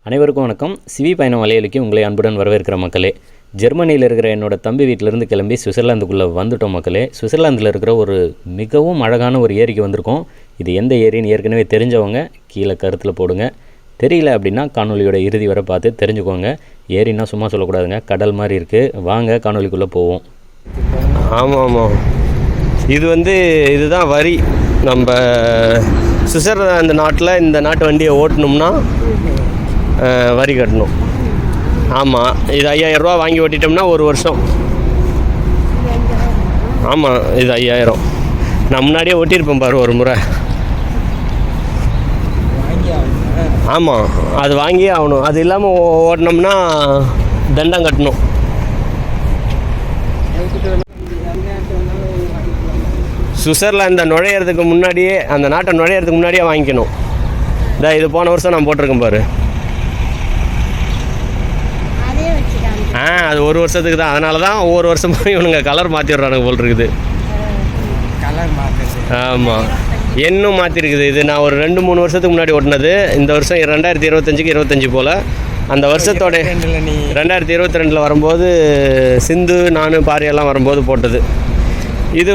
அனைவருக்கும் வணக்கம். சிவி பயணம் வலையொலிக்கு உங்களை அன்புடன் வரவேற்கிற மக்களே. ஜெர்மனியில் இருக்கிற என்னோட தம்பி வீட்டிலேருந்து கிளம்பி சுவிட்சர்லாந்துக்குள்ளே வந்துட்டோம் மக்களே. சுவிட்சர்லாந்தில் இருக்கிற ஒரு மிகவும் அழகான ஒரு ஏரிக்கு வந்திருக்கோம். இது எந்த ஏரின்னு ஏற்கனவே தெரிஞ்சவங்க கீழே கருத்தில் போடுங்க. தெரியல அப்படின்னா காணொலியோட இறுதி வரை பார்த்து தெரிஞ்சுக்கோங்க. ஏரின்னா சும்மா சொல்லக்கூடாதுங்க, கடல் மாதிரி இருக்குது. வாங்க காணொலிக்குள்ளே போவோம். ஆமாம், இதுதான் வரி. நம்ம சுவிட்சர்லாந்து நாட்டில் இந்த நாட்டு வண்டியை ஓட்டணும்னா வரி கட்டணும். ஆமாம், இது 5000 ரூபா வாங்கி ஓட்டிட்டோம்னா ஒரு வருஷம். ஆமாம், இது 5000. நான் முன்னாடியே ஓட்டியிருப்பேன் பாரு ஒரு முறை. ஆமாம், அது வாங்கியே ஆகணும். அது இல்லாமல் ஓட்டினோம்னா தண்டம் கட்டணும். சுவிட்சர்லாந்து நுழையிறதுக்கு முன்னாடியே, அந்த நாட்டை நுழையிறதுக்கு முன்னாடியே வாங்கிக்கணும். இது போன வருஷம் நான் போட்டிருக்கேன் பாரு. அது ஒரு வருஷத்துக்கு தான். அதனால தான் ஒவ்வொரு வருஷமும் இவனுங்க கலர் மாற்றிடுறானுங்க போல் இருக்குது. ஆமாம், இன்னும் மாற்றிருக்குது. இது நான் ஒரு 2-3 வருஷத்துக்கு முன்னாடி ஓட்டினது. இந்த வருஷம் 2025க்கு 25 போல். அந்த வருஷத்தோட 2022 வரும்போது சிந்து, நான், பாரியெல்லாம் வரும்போது போட்டது. இது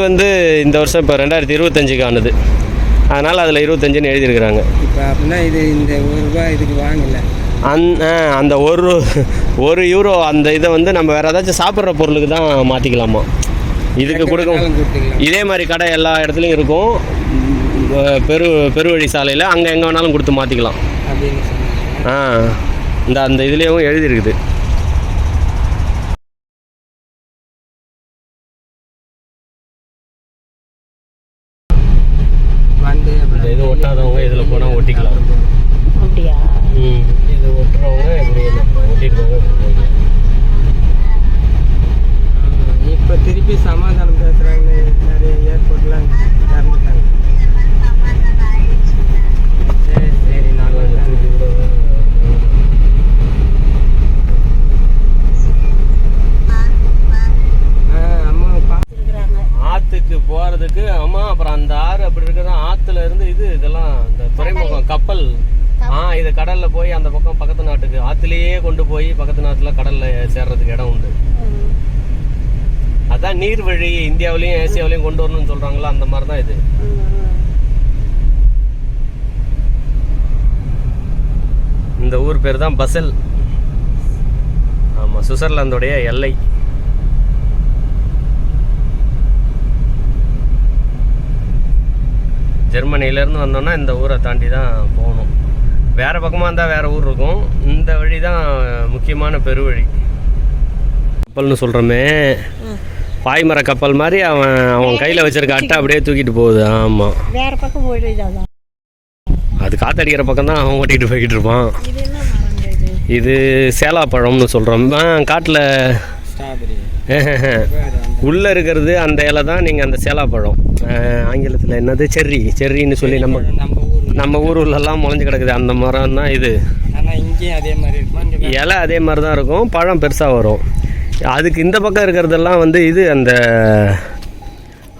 இந்த வருஷம் இப்போ 2025க்கு ஆனது. அதனால் அதில் 25ன்னு எழுதியிருக்கிறாங்க. இப்போ அப்படின்னா இது இந்த ₹1 இதுக்கு வாங்கலை. அந்த ஒரு யூரோ அந்த இதை நம்ம வேறு ஏதாச்சும் சாப்பிட்ற பொருளுக்கு தான் மாற்றிக்கலாமா. இதுக்கு கொடுக்கும். இதே மாதிரி கடை எல்லா இடத்துலையும் இருக்கும். பெருவழி சாலையில் அங்கே எங்கே வேணாலும் கொடுத்து மாற்றிக்கலாம். அந்த இதுலேயும் எழுதியிருக்குது. இது ஒட்டாதவங்க இதில் போனால் ஒட்டிக்கலாம். அப்படியா? இது ஒட்டுறவங்க இப்படி ஒட்டிடுவாங்க. இப்போ திருப்பி சமாதானம் பேசுகிறாங்க. நிறைய ஏர்போர்ட்லாம் இறந்துட்டாங்க. சரி நான் ஆற்றுக்கு போகிறதுக்கு. ஆமாம், அப்புறம் அந்த ஆறு அப்படி இருக்கிறதான். ஆற்றுல இருந்து இதெல்லாம் இந்த துறைமுகம் கப்பல். இது கடலில் போய் அந்த பக்கம் பக்கத்து நாட்டுக்கு ஆற்றுலேயே கொண்டு போய் பக்கத்து நாட்டில் கடலில் சேர்றதுக்கு இடம் உண்டு. அதான் நீர் வழி இந்தியாவிலையும் ஏசியாவிலையும் கொண்டு வரணும்னு சொல்கிறாங்களா, அந்த மாதிரி தான் இது. இந்த ஊர் பேர் தான் பசல். ஆமாம், சுவிட்சர்லாந்தோடைய எல்லை. ஜெர்மனியிலேருந்து வந்தோன்னா இந்த ஊரை தாண்டி தான் போகணும். வேறு பக்கமாக இருந்தால் வேறு ஊர் இருக்கும். இந்த வழி தான் முக்கியமான பெருவழி. கப்பல்னு சொல்கிறோமே, பாய்மர கப்பல் மாதிரி அவன் கையில் வச்சிருக்க அட்டை அப்படியே தூக்கிட்டு போகுது. ஆமாம், வேறு பக்கம் போயிடுது. அது காற்றடிக்கிற பக்கம் தான் அவன் ஓட்டிகிட்டு போய்கிட்டு இருப்பான். இது சேலாப்பழம்னு சொல்கிறோம். காட்டில் உள்ளே இருக்கிறது அந்த இலை தான். நீங்கள் அந்த சேலாப்பழம், ஆங்கிலத்தில் என்னது செர்ரின்னு சொல்லி நம்ம ஊர்லலாம் முளைஞ்சு கிடக்குது. அந்த மரம் தான் இது. இங்கேயும் அதே மாதிரி இருக்கும். இலை அதே மாதிரி தான் இருக்கும், பழம் பெருசாக வரும். அதுக்கு இந்த பக்கம் இருக்கிறதெல்லாம் இது அந்த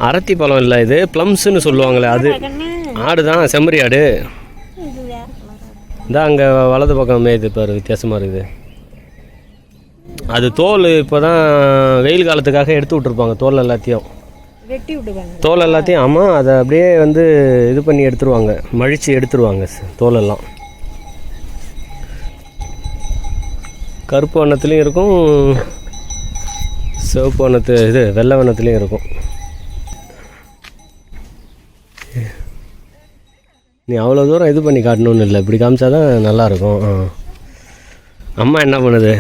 அரத்தி பழம் இல்லை, இது ப்ளம்ஸுன்னு சொல்லுவாங்களே, அது ஆடு தான், செம்மறி ஆடு. இதான் அங்கே வலது பக்கம் மேய்து பாரு, வித்தியாசமாக இருக்குது. அது தோல் இப்போ தான் வெயில் காலத்துக்காக எடுத்து விட்ருப்பாங்க. தோல் எல்லாத்தையும் வெட்டி விட்டுவாங்க. தோல் எல்லாத்தையும். ஆமாம், அதை அப்படியே இது பண்ணி எடுத்துருவாங்க, மழித்து எடுத்துருவாங்க தோலெல்லாம். கருப்பு வண்ணத்துலேயும் இருக்கும், சிவப்பு வண்ணத்து வெள்ளை வண்ணத்துலேயும் இருக்கும். நீ அவ்வளோ தூரம் இது பண்ணி காட்டணும்னு இல்லை, இப்படி காமிச்சா தான் நல்லாயிருக்கும். அம்மா என்ன பண்ணுது?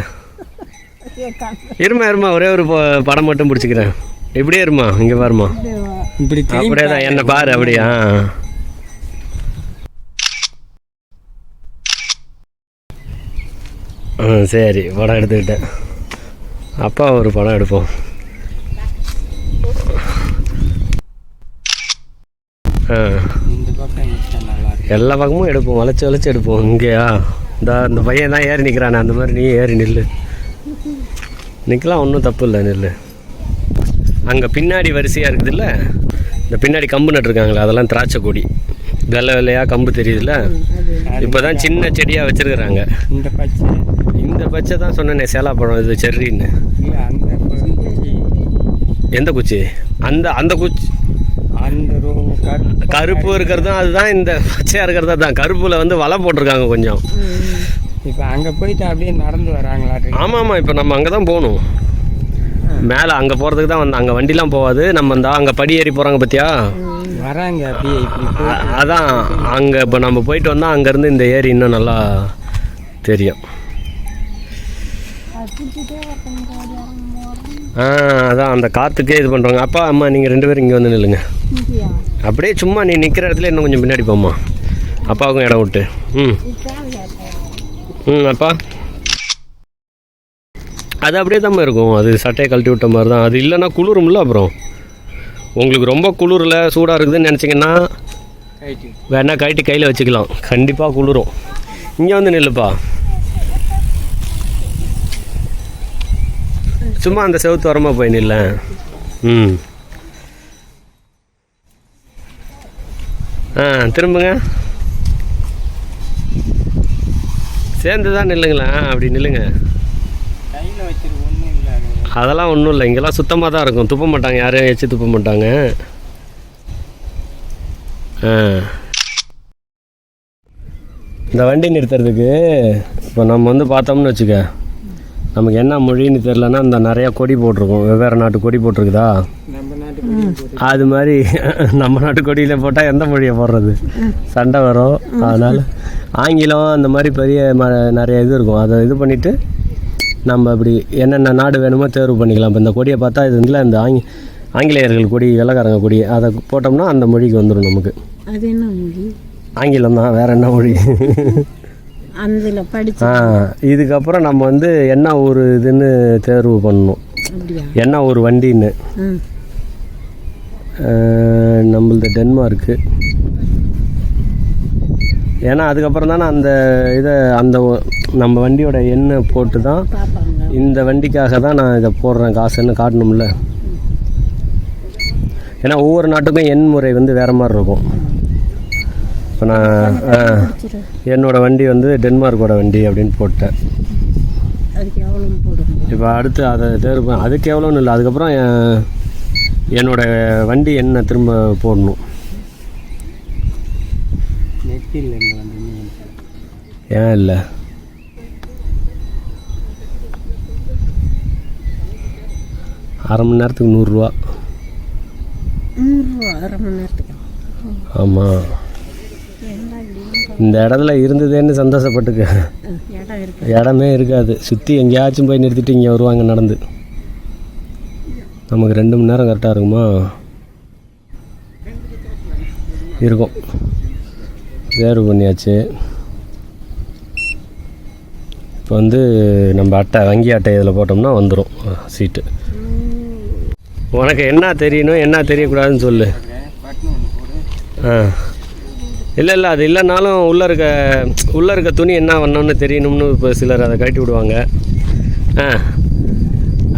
இருமா ஒரே ஒரு படம் மட்டும் பிடிச்சிக்கிறேன். இப்படியே இருமா, இங்கே பாருமா, இப்படி அப்படியே தான் என்ன பாரு. அப்படியா? சரி, படம் எடுத்துக்கிட்டேன். அப்பா ஒரு படம் எடுப்போம். எல்லா பக்கமும் எடுப்போம், வளைச்சி எடுப்போம். இங்கேயா இந்த பையன் தான் ஏறி நிற்கிறானே, அந்த மாதிரி நீ ஏறி நில்லு. நிற்கலாம், ஒன்றும் தப்பு இல்லை, நில்லு. அங்கே பின்னாடி வரிசையாக இருக்குதுல்ல, இந்த பின்னாடி கம்பு நட்டுருக்காங்களே, அதெல்லாம் திராட்சை கொடி. வெள்ளை வெள்ளையாக கம்பு தெரியுதுல்ல, இப்போ தான் சின்ன செடியாக வச்சுருக்குறாங்க. இந்த பச்சை தான் சொன்னேனே சேலாப்பழம், இது செர்ரின்னு. எந்த குச்சி? அந்த குச்சி கருப்பு இருக்கிறதும் அதுதான், இந்த பச்சையாக இருக்கிறதா தான். கருப்பில் வந்து வலை போட்டிருக்காங்க கொஞ்சம். இப்போ அங்கே போயிட்டு அப்படியே நடந்து வராங்களா? ஆமாம், இப்போ நம்ம அங்கே தான் போகணும். மேலே அங்கே போகிறதுக்கு தான் வந்து, அங்கே வண்டிலாம் போகாது. நம்ம இந்த அங்கே படி ஏறி போகிறாங்க பார்த்தியா, வராங்க அப்படியே. அதான் அங்கே இப்போ நம்ம போயிட்டு வந்தால் அங்கேருந்து இந்த ஏரி இன்னும் நல்லா தெரியும். அதான் அந்த காற்றுக்கே இது பண்ணுறாங்க. அப்பா அம்மா நீங்கள் 2 பேரும் இங்கே வந்து நில்லுங்க. அப்படியே சும்மா நீ நிற்கிற இடத்துல இன்னும் கொஞ்சம் பின்னாடி போம்மா, அப்பாவுக்கும் இடம் விட்டு. அப்பா அது அப்படியே தான் இருக்கும். அது சட்டையை கழட்டி விட்ட மாதிரி தான். அது இல்லைன்னா குளிரும்ல. அப்புறம் உங்களுக்கு ரொம்ப குளிரில் சூடாக இருக்குதுன்னு நினச்சிங்கன்னா வேணா கழட்டி கையில் வச்சுக்கலாம், கண்டிப்பாக குளிரும். இங்கே வந்து நில்லுப்பா, சும்மா அந்த செவுத்து வரமா போய் நில்ல. திரும்புங்க, சேர்ந்து தான் நில்லுங்களா, அப்படி நில்லுங்க. அதெல்லாம் ஒன்றும் இல்லை, இங்கெல்லாம் சுத்தமாக தான் இருக்கும். துப்ப மாட்டாங்க, யாரும் எச்சு துப்ப மாட்டாங்க. இந்த வண்டி நிறுத்துறதுக்கு இப்போ நம்ம வந்து பார்த்தோம்னு வச்சுக்க, நமக்கு என்ன மொழின்னு தெரிலன்னா இந்த நிறையா கொடி போட்டிருக்கோம், வெவ்வேறு நாட்டு கொடி போட்டிருக்குதா. அது மாதிரி நம்ம நாட்டு கொடியில் போட்டால் எந்த மொழியை போடுறது, சண்டை வரும். அதனால் ஆங்கிலம் அந்த மாதிரி பெரிய நிறைய இது இருக்கும். அதை இது பண்ணிவிட்டு நம்ம இப்படி என்னென்ன நாடு வேணுமோ தேர்வு பண்ணிக்கலாம். இப்போ இந்த கொடியை பார்த்தா இது வந்து இந்த ஆங்கிலேயர்கள் கொடி, வெள்ளைக்காரங்க கொடி, அதை போட்டோம்னா அந்த மொழிக்கு வந்துடும் நமக்கு. அது என்ன மொழி? ஆங்கிலம் தான், வேறு என்ன மொழி? இதுக்கப்புறம் நம்ம வந்து என்ன ஒரு இதுன்னு தேர்வு பண்ணணும், என்ன ஒரு வண்டின்னு. நம்மளது டென்மார்க்கு. ஏன்னா அதுக்கப்புறம் தானே அந்த இதை அந்த நம்ம வண்டியோட எண்ணை போட்டு தான் இந்த வண்டிக்காக தான் நான் இதை போடுறேன் காசுன்னு காட்டணும்ல. ஏன்னா ஒவ்வொரு நாட்டுக்கும் எண் முறை வந்து வேறு மாதிரி இருக்கும். இப்போ நான் என்னோடய வண்டி வந்து டென்மார்க்கோட வண்டி அப்படின்னு போட்டேன். இப்போ அடுத்து அதை தேர்வு, அதுக்கு எவ்வளோன்னு இல்லை, அதுக்கப்புறம் என்னோடய வண்டி என்ன திரும்ப போடணும். ஏன் இல்லை, அரை மணி நேரத்துக்கு 100 ரூபா. அரை மணி நேரத்துக்கு? ஆமாம். இந்த இடத்துல இருந்ததேன்னு சந்தோஷப்பட்டுக்க, இடமே இருக்காது. சுற்றி எங்கேயாச்சும் போய் நிறுத்திட்டு இங்கே வருவாங்க நடந்து. நமக்கு 2 மணி நேரம் கரெக்டாக இருக்குமா? இருக்கும். தேர்வு பண்ணியாச்சு. இப்போ வந்து நம்ம அட்டை, வங்கி அட்டை இதில் போட்டோம்னா வந்துடும் சீட்டு. உனக்கு என்ன தெரியணும் என்ன தெரியக்கூடாதுன்னு சொல்லு. இல்லை அது இல்லைனாலும் உள்ளே இருக்க துணி என்ன பண்ணணும்னு தெரியணும்னு இப்போ சிலர் அதை கட்டி விடுவாங்க.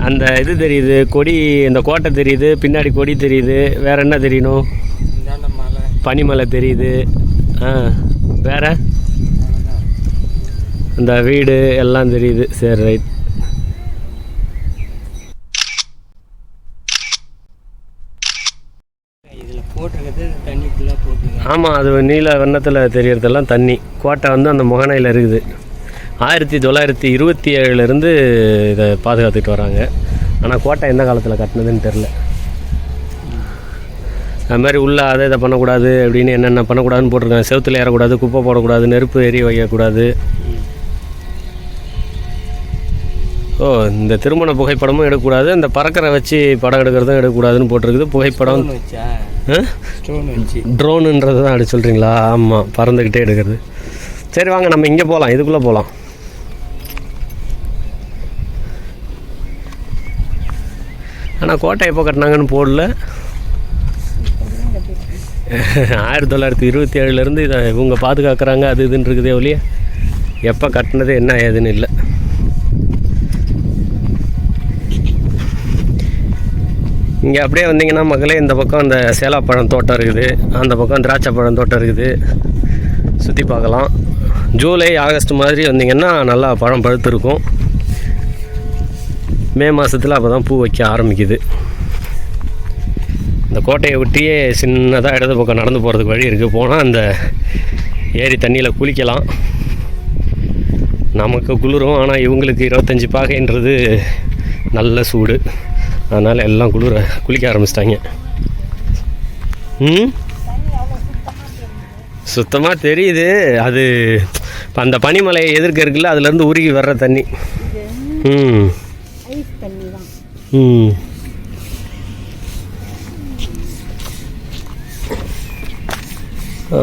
அந்த இது தெரியுது, கொடி, இந்த கோட்டை தெரியுது, பின்னாடி கொடி தெரியுது. வேறு என்ன தெரியணும்? பனிமலை தெரியுது. வேறு அந்த வீடு எல்லாம் தெரியுது. சரி, ரைட். ஆமாம், அது நீல வண்ணத்தில் தெரியறதெல்லாம் தண்ணி. கோட்டை வந்து அந்த முகனையில் இருக்குது. 1927 இதை பாதுகாத்துட்டு வராங்க. ஆனால் கோட்டை எந்த காலத்தில் கட்டினதுன்னு தெரில. அது மாதிரி உள்ளே அதை இதை பண்ணக்கூடாது அப்படின்னு என்னென்ன பண்ணக்கூடாதுன்னு போட்டிருக்காங்க. செவுத்தில் ஏறக்கூடாது, குப்பை போடக்கூடாது, நெருப்பு எரிய வைக்கக்கூடாது. இந்த திருமண புகைப்படமும் எடுக்கக்கூடாது, இந்த பறக்கிற வச்சு படம் எடுக்கிறதும் எடுக்கக்கூடாதுன்னு போட்டிருக்குது. புகைப்படம் ட்ரோனுன்றது தான் அப்படி சொல்கிறீங்களா? ஆமாம், பறந்துக்கிட்டே எடுக்கிறது. சரி வாங்க நம்ம இங்கே போகலாம், இதுக்குள்ளே போகலாம். ஆனால் கோட்டை எப்போ கட்டினாங்கன்னு போடல. 1927 இதை இவங்க பாதுகாக்கிறாங்க, அது இதுன்னு இருக்குதே ஒழிய எப்போ கட்டினது என்ன ஏதுன்னு இல்லை. இங்கே அப்படியே வந்தீங்கன்னா மக்களே இந்த பக்கம் அந்த சேலாப்பழம் தோட்டம் இருக்குது, அந்த பக்கம் திராட்சை பழம் தோட்டம் இருக்குது, சுற்றி பார்க்கலாம். ஜூலை ஆகஸ்ட் மாதிரி வந்தீங்கன்னா நல்லா பழம் பழுத்திருக்கும். மே மாதத்தில் அப்போ தான் பூ வைக்க ஆரம்பிக்குது. இந்த கோட்டையை ஒட்டியே சின்னதாக இடது பக்கம் நடந்து போகிறதுக்கு வழி இருக்குது. போனால் அந்த ஏரி தண்ணியில் குளிக்கலாம். நமக்கு குளிரும், ஆனால் இவங்களுக்கு 25 பாகைன்றது நல்ல சூடு. அதனால் எல்லாம் குளிக்க ஆரம்பிச்சிட்டாங்க. சுத்தமாக தெரியுது. அது இப்போ அந்த பனிமலையை எதிர்க்க இருக்குல்ல, அதுலேருந்து உருகி வர்ற தண்ணி.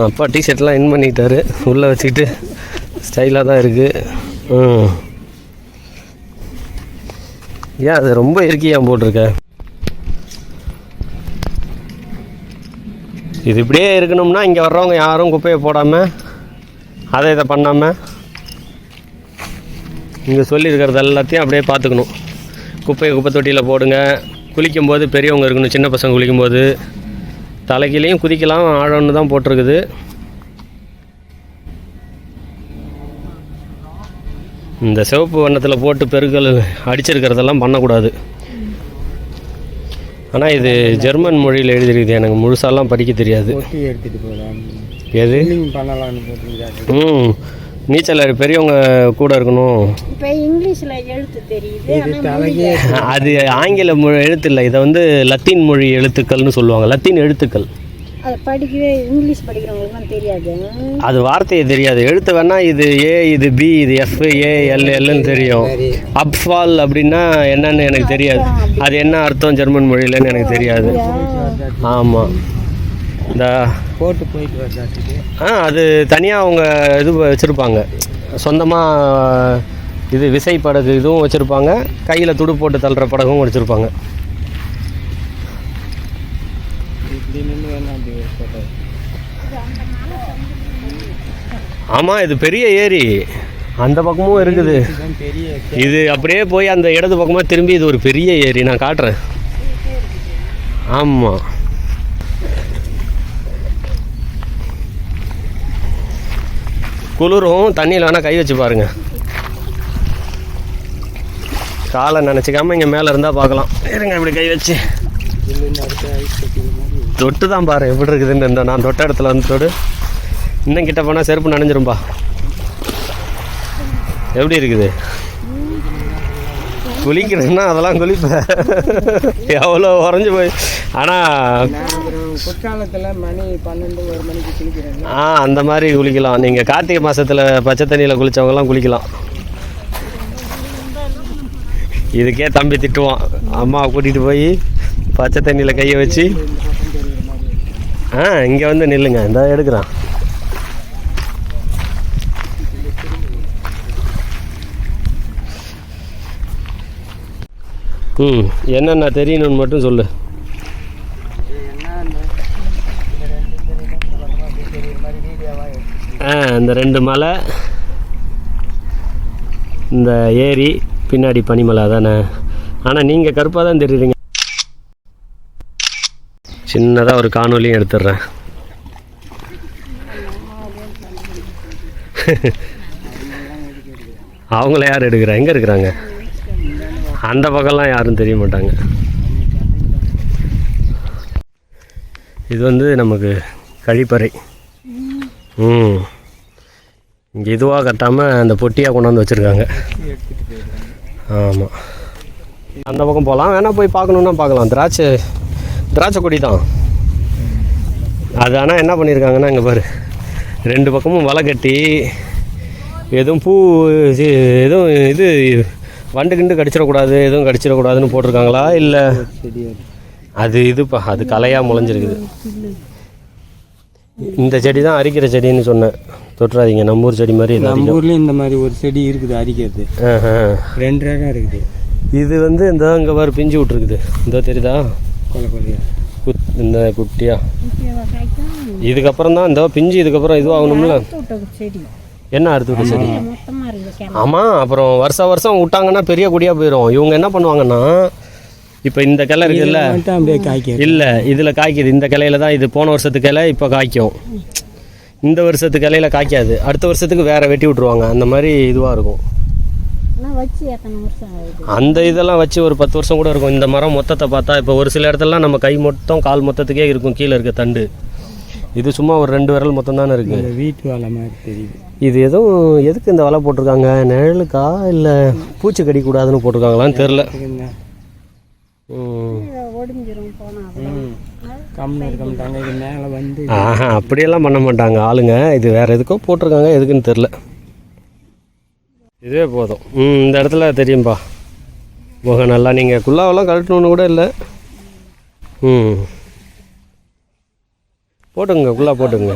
அப்பா டிஷர்ட்லாம் இன் பண்ணிட்டாரு, உள்ளே வச்சுக்கிட்டு ஸ்டைலாக தான் இருக்குது. ஏன் அது ரொம்ப இறுக்கியாக போட்டிருக்க? இது இப்படியே இருக்கணும்னா இங்கே வர்றவங்க யாரும் குப்பையை போடாமல் அதை இதை பண்ணாமல் இங்கே சொல்லியிருக்கிறது எல்லாத்தையும் அப்படியே பார்த்துக்கணும். குப்பையை குப்பை தொட்டியில் போடுங்க. குளிக்கும்போது பெரியவங்க இருக்கணும், சின்ன பசங்க குளிக்கும்போது தலைக்கிலையும் குதிக்கலாம், ஆழம்னு தான் போட்டிருக்குது. இந்த சிவப்பு வண்ணத்தில் போட்டு பெருக்கல் அடிச்சிருக்கிறதெல்லாம் பண்ணக்கூடாது. ஆனால் இது ஜெர்மன் மொழியில் எழுதிருக்குது, எனக்கு முழுசாலாம் படிக்க தெரியாது. எடுத்துகிட்டு போகலாம், எது பண்ணலாம்னு போட்டுருக்காரு. நீச்சல் பெரியவங்க கூட இருக்கணும். இப்போ இங்கிலீஷில் எழுத்து தெரியுது, அது ஆங்கில மொழி எழுத்து இல்லை, இதை வந்து லத்தீன் மொழி எழுத்துக்கள்னு சொல்லுவாங்க. லத்தீன் எழுத்துக்கள் அதை படிக்கவே இங்கிலீஷ் படிக்கிறவங்களுக்குலாம் தெரியாது. அது வார்த்தையே தெரியாது. எழுத்து வேணால் இது ஏ, இது பி, இது எஃப், ஏ, எல், எல்லுன்னு தெரியும். அப்ஃபால் அப்படின்னா என்னன்னு எனக்கு தெரியாது. அது என்ன அர்த்தம் ஜெர்மன் மொழியிலன்னு எனக்கு தெரியாது. ஆமாம், இந்த போட்டு போயிட்டு வர்றதுக்கு அது தனியாக அவங்க இது வச்சுருப்பாங்க. சொந்தமாக இது விசை படகு இதுவும் வச்சுருப்பாங்க, கையில் துடு போட்டு தள்ளுற படகும் வச்சுருப்பாங்க. ஆமாம், இது பெரிய ஏரி, அந்த பக்கமும் இருக்குது. இது அப்படியே போய் அந்த இடது பக்கமாக திரும்பி இது ஒரு பெரிய ஏரி, நான் காட்டுறேன். ஆமாம், குளிரும். தண்ணியில் வேணால் கை வச்சு பாருங்கள். காலை நினச்சிக்காமல் இங்கே மேலே இருந்தால் பார்க்கலாம். இருங்க, இப்படி கை வச்சு தொட்டு தான் பாரு எப்படி இருக்குதுன்னு. இந்த நான் தொட்ட இடத்துல வந்து தொடு. இன்னும் கிட்ட போனால் செருப்பு நனைஞ்சிரும்பா. எப்படி இருக்குது? குளிக்கிறேன்னா அதெல்லாம் குளிப்பேன், எவ்வளோ உறைஞ்சி போய். ஆனால் குற்றாலத்தில் மணி 12-1 மணிக்கு குளிக்கிறேன். அந்த மாதிரி குளிக்கலாம். நீங்கள் கார்த்திகை மாதத்தில் பச்சை தண்ணியில் குளித்தவங்கலாம் குளிக்கலாம். இதுக்கே தம்பி திட்டுவான், அம்மாவை கூட்டிகிட்டு போய் பச்சை தண்ணியில் கையை வச்சு. இங்கே வந்து நில்லுங்க, இந்த எடுக்கிறான். என்னென்ன தெரியணும்னு மட்டும் சொல்லு. இந்த 2 மலை, இந்த ஏரி, பின்னாடி பனிமலை தானே. ஆனால் நீங்கள் கருப்பாக தான் தெரியுறீங்க. சின்னதாக ஒரு காணொலியும் எடுத்துடுறேன். அவங்கள யார் எடுக்கிறா? எங்கே இருக்கிறாங்க? அந்த பக்கம்லாம் யாரும் தெரிய மாட்டாங்க. இது வந்து நமக்கு கழிப்பறை. இங்கே இதுவாக கட்டாமல் அந்த பொட்டியாக கொண்டாந்து வச்சுருக்காங்க. ஆமாம், அந்த பக்கம் போகலாம். வேணால் போய் பார்க்கணுன்னா பார்க்கலாம். திராட்சை கொடி தான் அது. ஆனால் என்ன பண்ணியிருக்காங்கன்னா, இங்கே பாரு, 2 பக்கமும் வலை கட்டி எதுவும் பூ எதுவும் இது வண்டு கிண்டு கடிச்சிடக்கூடாது, எதுவும் கடிச்சிடக்கூடாதுன்னு போட்டிருக்காங்களா? இல்லை, அது இதுப்பா, அது கலையாக முளைஞ்சிருக்குது. இந்த செடி தான் அரிக்கிற செடின்னு சொன்னேன், தொட்டுறாதீங்க. நம்ம ஊர் செடி மாதிரி. நம்ம ஊர்லேயும் இந்த மாதிரி ஒரு செடி இருக்குது அரிக்கிறது. 2 ரகம் இருக்குது. இது வந்து இந்த இங்கே பாரு பிஞ்சு விட்ருக்குது. இந்த தெரியுதா? இந்த குட்டியா. இதுக்கப்புறம் தான் இந்த பிஞ்சு, இதுக்கப்புறம் இதுவும் ஆகணும்ல. என்ன அறுத்து விட்ட செடி? ஆமாம், அப்புறம் வருஷம் விட்டாங்கன்னா பெரிய கொடியாக போயிடும். இவங்க என்ன பண்ணுவாங்கன்னா, இப்போ இந்த கிளை இருக்குல்ல, மட்டும் அப்படியே காய்க்கும். இல்லை இதில் காய்க்குது. இந்த கிளையில தான் இது போன வருஷத்துக்கு கிளை இப்போ காய்க்கும். இந்த வருஷத்துக்கு கிளையில காய்க்காது. அடுத்த வருஷத்துக்கு வேறு வெட்டி விட்ருவாங்க. அந்த மாதிரி இதுவாக இருக்கும். ஆனால் வச்சு எத்தனை வருஷம் ஆகுது? அந்த இதெல்லாம் வச்சு ஒரு 10 வருஷம் கூட இருக்கும். இந்த மரம் மொத்தத்தை பார்த்தா இப்போ ஒரு சில இடத்துலலாம் நம்ம கை மொத்தம் கால் மொத்தத்துக்கே இருக்கும் கீழே இருக்க தண்டு. இது சும்மா ஒரு 2 விரல் மொத்தம் தானே இருக்குது. இந்த வீட்டு வேலை மாதிரி தெரியுது. இது எதுவும் எதுக்கு இந்த வலை போட்டிருக்காங்க? நிழலுக்கா இல்லை பூச்சி கடிக்கூடாதுன்னு போட்டிருக்காங்களான்னு தெரில. ஒடிஞ்சிரும் போனால் கம்மியாக இருக்கமாட்டாங்க. இது மேலே வந்து ஆஹா, அப்படியெல்லாம் பண்ண மாட்டாங்க ஆளுங்க. இது வேறு எதுக்கோ போட்டிருக்காங்க, எதுக்குன்னு தெரில. இதுவே போதும். இந்த இடத்துல தெரியும்பா முகம் நல்லா. நீங்கள் குல்லாவெல்லாம் கழட்டணுன்னு கூட இல்லை. போட்டுங்க, குல்லா போட்டுங்க.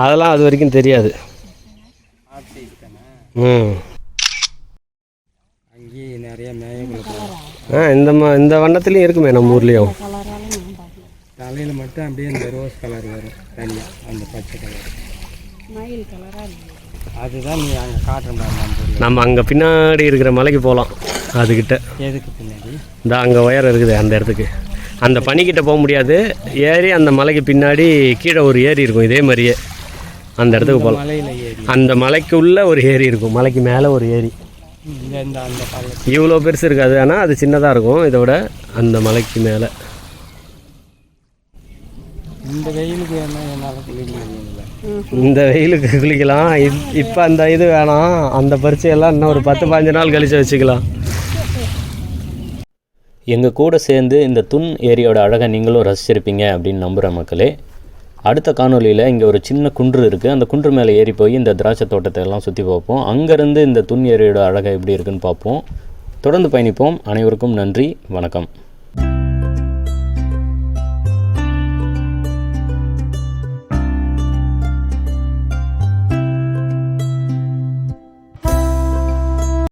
அதெல்லாம் அது வரைக்கும் தெரியாது. அங்கேயே நிறைய மேயக்குள்ள இந்த வண்ணத்துலேயும் இருக்குமே நம்ம ஊர்லேயும். தலையில் மட்டும் அப்படியே இந்த ரோஸ் கலர் வரும் தனியாக, அந்த பச்சை கலர் மயில் கலராக இருக்குது. அதுதான் நீ அங்கே காட்டுற மாதிரி நம்ம ஊரில். நம்ம அங்கே பின்னாடி இருக்கிற மலைக்கு போகலாம். அதுக்கிட்ட எதுக்கு பின்னாடி? இந்த அங்கே ஒயர் இருக்குது அந்த இடத்துக்கு. அந்த பனிக்கிட்ட போக முடியாது. ஏறி அந்த மலைக்கு பின்னாடி கீழே ஒரு ஏரி இருக்கும். இதே மாதிரியே அந்த இடத்துக்கு போகலாம். மலையில் ஏறி அந்த மலைக்கு உள்ள ஒரு ஏரி இருக்கும். மலைக்கு மேலே ஒரு ஏரி. இந்த அந்த பள்ளம் இவ்வளோ பெருசு இருக்காது, ஆனால் அது சின்னதாக இருக்கும். இதை விட அந்த மலைக்கு மேலே. இந்த வெயிலுக்கு என்ன என்னால் குளிக்க முடியல. இந்த வெயிலுக்கு குளிக்கலாம். இப்போ அந்த இது வேணாம். அந்த பரீட்சையெல்லாம் இன்னும் ஒரு 10-15 நாள் கழிச்சு வச்சுக்கலாம். எங்கள் கூட சேர்ந்து இந்த துன் ஏரியோட அழகை நீங்களும் ரசிச்சிருப்பீங்க அப்படின்னு நம்புகிற மக்களே. அடுத்த காணொலியில் இங்கே ஒரு சின்ன குன்று இருக்குது. அந்த குன்று மேலே ஏறி போய் இந்த திராட்சை தோட்டத்தை எல்லாம் சுற்றி பார்ப்போம். அங்கேருந்து இந்த துன் ஏரியோட அழகை எப்படி இருக்குன்னு பார்ப்போம். தொடர்ந்து பயணிப்போம். அனைவருக்கும் நன்றி, வணக்கம்.